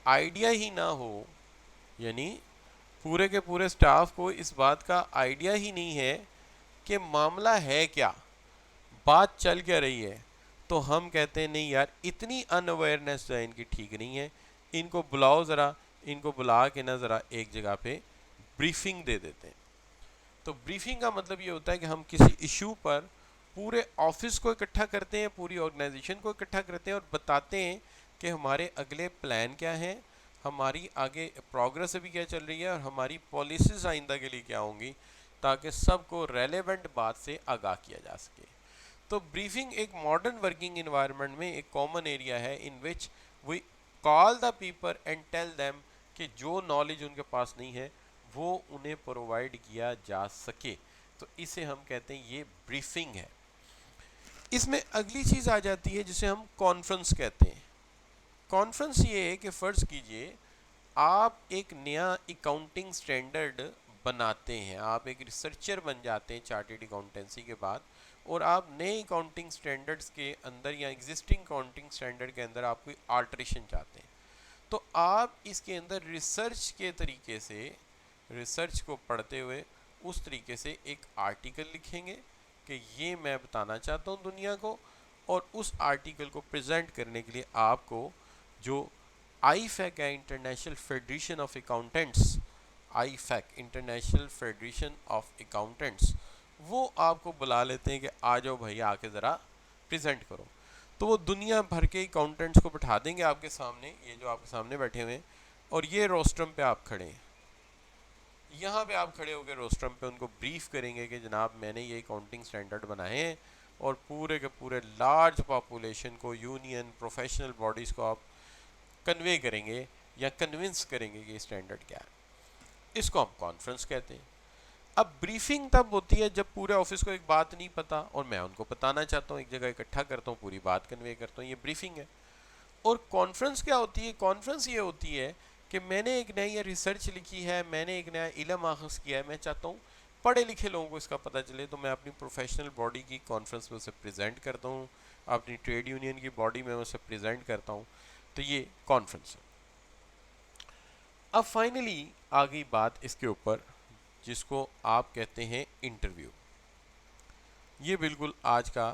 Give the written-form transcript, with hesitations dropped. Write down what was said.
Idea ही ना हो, यानी पूरे के पूरे स्टाफ को इस बात का आइडिया ही नहीं है कि मामला है क्या, बात चल क्या रही है, तो हम कहते हैं नहीं यार, इतनी अनअवेयरनेस जो है इनकी ठीक नहीं है, इनको बुलाओ ज़रा, इनको बुला के ना ज़रा एक जगह पे ब्रीफिंग दे देते हैं। तो ब्रीफिंग का मतलब ये होता है कि हम किसी इशू पर पूरे ऑफिस को इकट्ठा करते हैं, पूरी ऑर्गेनाइजेशन को इकट्ठा करते हैं और बताते हैं कि हमारे अगले प्लान क्या हैं, हमारी आगे प्रोग्रेस अभी क्या चल रही है और हमारी पॉलिसीज आइंदा के लिए क्या होंगी, ताकि सबको रेलेवेंट बात से आगाह किया जा सके। तो ब्रीफिंग एक मॉडर्न वर्किंग इन्वायरमेंट में एक कॉमन एरिया है in which we call the people and tell them कि जो नॉलेज उनके पास नहीं है वो उन्हें प्रोवाइड किया जा सके। तो इसे हम कहते हैं ये ब्रीफिंग है। इसमें अगली चीज़ आ जाती है जिसे हम कॉन्फ्रेंस कहते हैं। कॉन्फ्रेंस ये है कि फ़र्ज़ कीजिए आप एक नया अकाउंटिंग स्टैंडर्ड बनाते हैं, आप एक रिसर्चर बन जाते हैं चार्टेड अकाउंटेंसी के बाद, और आप नए अकाउंटिंग स्टैंडर्ड्स के अंदर या एग्जिस्टिंग अकाउंटिंग स्टैंडर्ड के अंदर आप कोई आल्ट्रेशन चाहते हैं। तो आप इसके अंदर रिसर्च के तरीके से, रिसर्च को पढ़ते हुए उस तरीके से एक आर्टिकल लिखेंगे कि ये मैं बताना चाहता हूँ दुनिया को, और उस आर्टिकल को प्रेजेंट करने के लिए आपको जो आईफैक है, international federation of accountants, IFAC international federation of accountants, वो आपको बुला लेते हैं कि आ जाओ भाई आके ज़रा प्रेजेंट करो। तो वो दुनिया भर के अकाउंटेंट्स को बैठा देंगे आपके सामने, ये जो आपके सामने बैठे हुए हैं, और ये रोस्ट्रम पे आप खड़े हैं, यहाँ पे आप खड़े होकर रोस्ट्रम पे उनको ब्रीफ करेंगे कि जनाब मैंने ये अकाउंटिंग स्टैंडर्ड बनाए हैं, और पूरे के पूरे लार्ज पॉपुलेशन को, यूनियन, प्रोफेशनल बॉडीज़ को आप कन्वे करेंगे या कन्विंस करेंगे कि ये स्टैंडर्ड क्या है। इसको हम कॉन्फ्रेंस कहते हैं। अब ब्रीफिंग तब होती है जब पूरे ऑफिस को एक बात नहीं पता और मैं उनको बताना चाहता हूँ, एक जगह इकट्ठा करता हूँ, पूरी बात कन्वे करता हूँ, ये ब्रीफिंग है। और कॉन्फ्रेंस क्या होती है? कॉन्फ्रेंस ये होती है कि मैंने एक नई रिसर्च लिखी है, मैंने एक नया इल्म हासिल किया है, मैं चाहता हूँ पढ़े लिखे लोगों को इसका पता चले, तो मैं अपनी प्रोफेशनल बॉडी की कॉन्फ्रेंस में उसे प्रेजेंट करता हूँ, अपनी ट्रेड यूनियन की बॉडी में उसे प्रेजेंट करता हूँ। तो ये कॉन्फ्रेंस है। अब फाइनली आ गई बात इसके ऊपर जिसको आप कहते हैं इंटरव्यू। ये बिल्कुल आज का